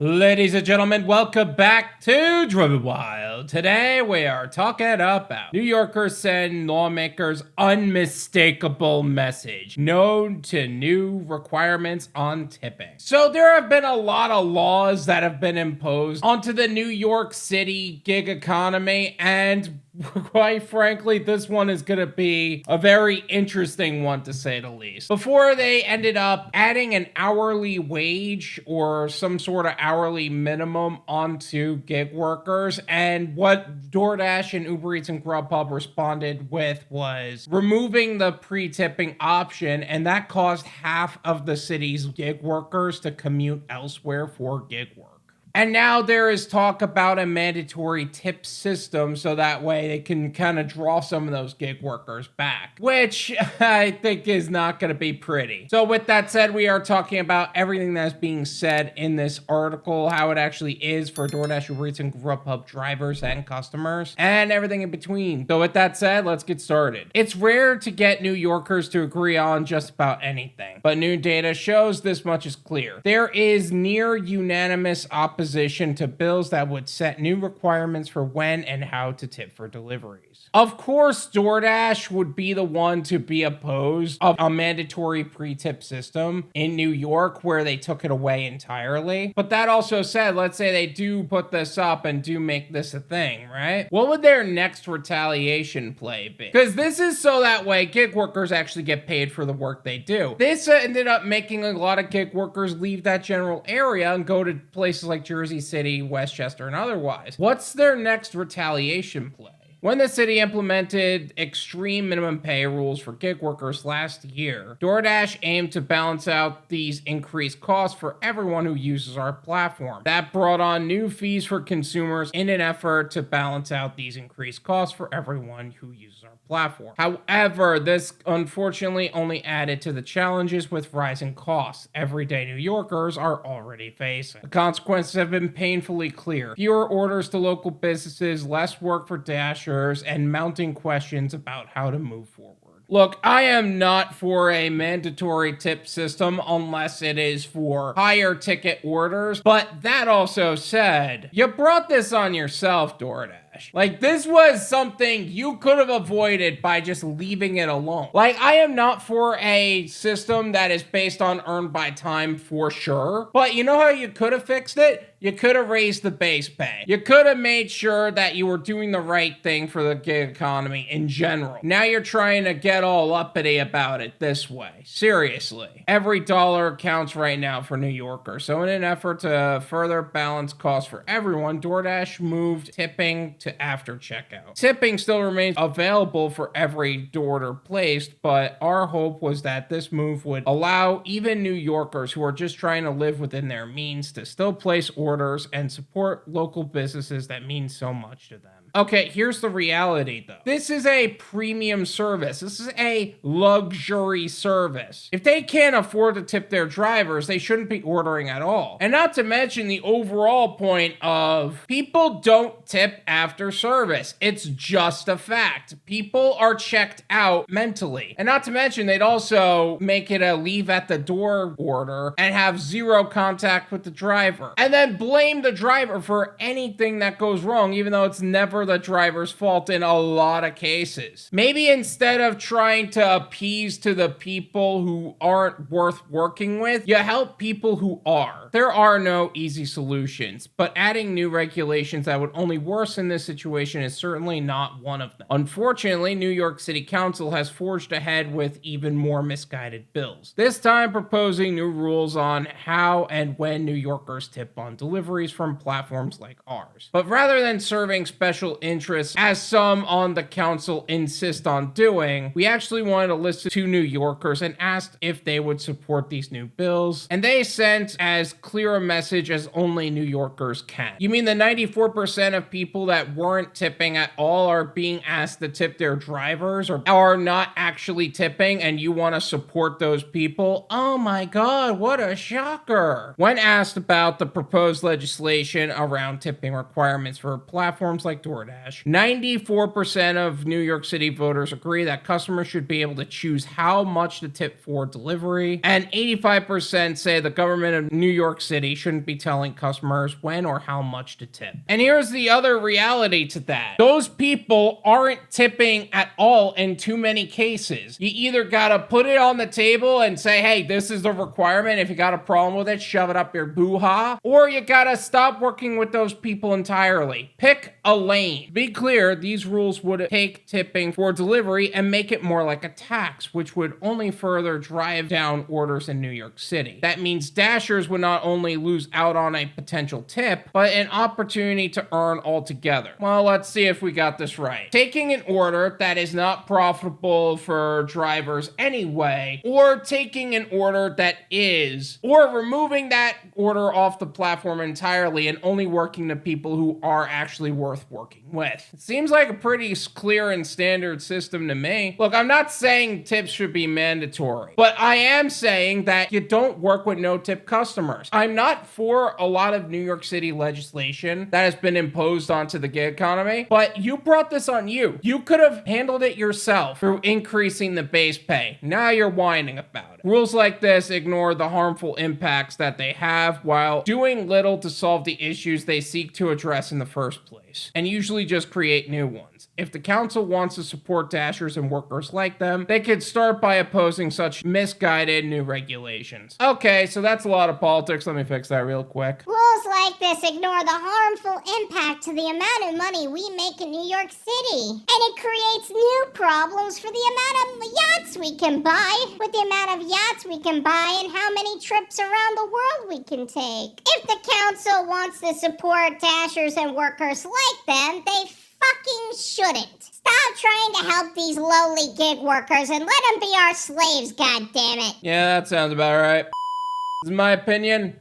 Ladies and gentlemen, welcome back to Driven Wyld. Today we are talking about New Yorkers send lawmakers unmistakable message, known to new requirements on tipping. So there have been a lot of laws that have been imposed onto the New York City gig economy, and quite frankly, this one is going to be a very interesting one to say the least. Before they ended up adding an hourly wage or some sort of hourly minimum onto gig workers, and what DoorDash and UberEats and Grubhub responded with was removing the pre-tipping option, and that caused half of the city's gig workers to commute elsewhere for gig work. And now there is talk about a mandatory tip system so that way they can kind of draw some of those gig workers back, which I think is not going to be pretty. So with that said, we are talking about everything that's being said in this article, how it actually is for DoorDash, Uber Eats, and Grubhub drivers and customers, and everything in between. So with that said, let's get started. It's rare to get New Yorkers to agree on just about anything, but new data shows this much is clear. There is near unanimous opposition to bills that would set new requirements for when and how to tip for deliveries. Of course, DoorDash would be the one to be opposed of a mandatory pre-tip system in New York where they took it away entirely. But that also said, let's say they do put this up and do make this a thing, right? What would their next retaliation play be? Because this is so that way gig workers actually get paid for the work they do. This ended up making a lot of gig workers leave that general area and go to places like Jersey City, Westchester, and otherwise. What's their next retaliation play? When the city implemented extreme minimum pay rules for gig workers last year, DoorDash aimed to balance out these increased costs for everyone who uses our platform. That brought on new fees for consumers in an effort to balance out these increased costs for everyone who uses our platform. However, this unfortunately only added to the challenges with rising costs everyday New Yorkers are already facing. The consequences have been painfully clear. Fewer orders to local businesses, less work for Dashers, and mounting questions about how to move forward. Look, I am not for a mandatory tip system unless it is for higher ticket orders, but that also said, you brought this on yourself, DoorDash. Like, this was something you could have avoided by just leaving it alone. Like, I am not for a system that is based on earned by time for sure, but you know how you could have fixed it? You could have raised the base pay. You could have made sure that you were doing the right thing for the gig economy in general. Now you're trying to get all uppity about it this way. Seriously. Every dollar counts right now for New Yorkers. So in an effort to further balance costs for everyone, DoorDash moved tipping to after checkout. Tipping still remains available for every order placed, but our hope was that this move would allow even New Yorkers who are just trying to live within their means to still place orders and support local businesses that mean so much to them. Okay, here's the reality though. This is a premium service. This is a luxury service. If they can't afford to tip their drivers, they shouldn't be ordering at all. And not to mention the overall point of people don't tip after service. It's just a fact. People are checked out mentally. And not to mention, they'd also make it a leave at the door order and have zero contact with the driver. And then blame the driver for anything that goes wrong, even though it's never the driver's fault in a lot of cases. Maybe instead of trying to appease to the people who aren't worth working with, you help people who are. There are no easy solutions, but adding new regulations that would only worsen this situation is certainly not one of them. Unfortunately, New York City Council has forged ahead with even more misguided bills, this time proposing new rules on how and when New Yorkers tip on deliveries from platforms like ours. But rather than serving special interests, as some on the council insist on doing, we actually wanted to listen to New Yorkers and asked if they would support these new bills, and they sent as clear a message as only New Yorkers can. You mean the 94% of people that weren't tipping at all are being asked to tip their drivers or are not actually tipping, and you want to support those people? Oh my god, what a shocker. When asked about the proposed legislation around tipping requirements for platforms like DoorDash, DoorDash. 94% of New York City voters agree that customers should be able to choose how much to tip for delivery, and 85% say the government of New York City shouldn't be telling customers when or how much to tip. And here's the other reality to that. Those people aren't tipping at all in too many cases. You either gotta put it on the table and say, hey, this is the requirement. If you got a problem with it, shove it up your boo-ha. Or you gotta stop working with those people entirely. Pick a lane. Be clear, these rules would take tipping for delivery and make it more like a tax, which would only further drive down orders in New York City. That means Dashers would not only lose out on a potential tip, but an opportunity to earn altogether. Well, let's see if we got this right. Taking an order that is not profitable for drivers anyway, or taking an order that is, or removing that order off the platform entirely and only working to people who are actually worth working with. It seems like a pretty clear and standard system to me. Look, I'm not saying tips should be mandatory, but I am saying that you don't work with no-tip customers. I'm not for a lot of New York City legislation that has been imposed onto the gig economy, but you brought this on you. You could have handled it yourself through increasing the base pay. Now you're whining about it. Rules like this ignore the harmful impacts that they have while doing little to solve the issues they seek to address in the first place, and usually just create new ones. If the council wants to support Dashers and workers like them, they could start by opposing such misguided new regulations. Okay, so that's a lot of politics. Let me fix that real quick. Rules like this ignore the harmful impact to the amount of money we make in New York City. And it creates new problems for the amount of yachts we can buy, with the amount of yachts we can buy and how many trips around the world we can take. If the council wants to support Dashers and workers like them, they fucking shouldn't. Stop trying to help these lowly gig workers and let them be our slaves, goddammit. Yeah, that sounds about right. This is my opinion.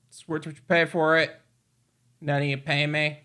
It's worth what you pay for it. None of you pay me.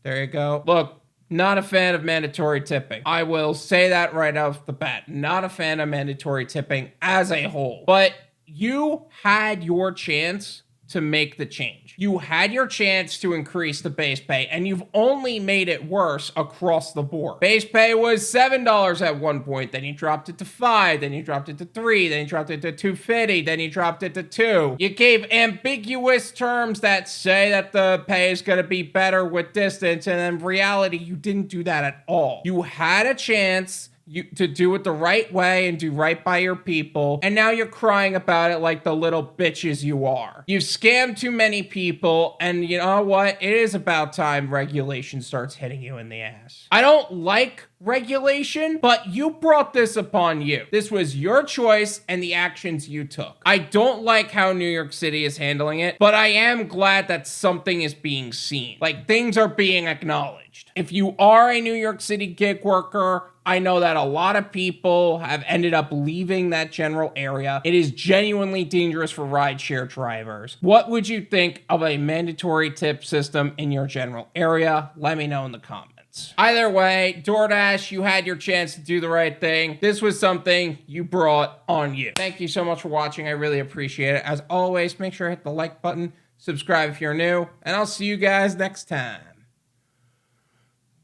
There you go. Look, not a fan of mandatory tipping. I will say that right off the bat. Not a fan of mandatory tipping as a whole. But you had your chance to make the change. You had your chance to increase the base pay, and you've only made it worse across the board. Base pay was $7 at one point, then you dropped it to $5, then you dropped it to $3, then you dropped it to $2.50, then you dropped it to $2. You gave ambiguous terms that say that the pay is gonna be better with distance, and in reality, you didn't do that at all. You had a chance to do it the right way and do right by your people, and now you're crying about it like the little bitches you are. You've scammed too many people, and you know what? It is about time regulation starts hitting you in the ass. I don't like regulation, but you brought this upon you. This was your choice and the actions you took. I don't like how New York City is handling it, but I am glad that something is being seen. Like, things are being acknowledged. If you are a New York City gig worker, I know that a lot of people have ended up leaving that general area. It is genuinely dangerous for rideshare drivers. What would you think of a mandatory tip system in your general area? Let me know in the comments. Either way, DoorDash, you had your chance to do the right thing. This was something you brought on you. Thank you so much for watching. I really appreciate it. As always, make sure to hit the like button, subscribe if you're new, and I'll see you guys next time.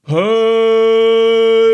Peace.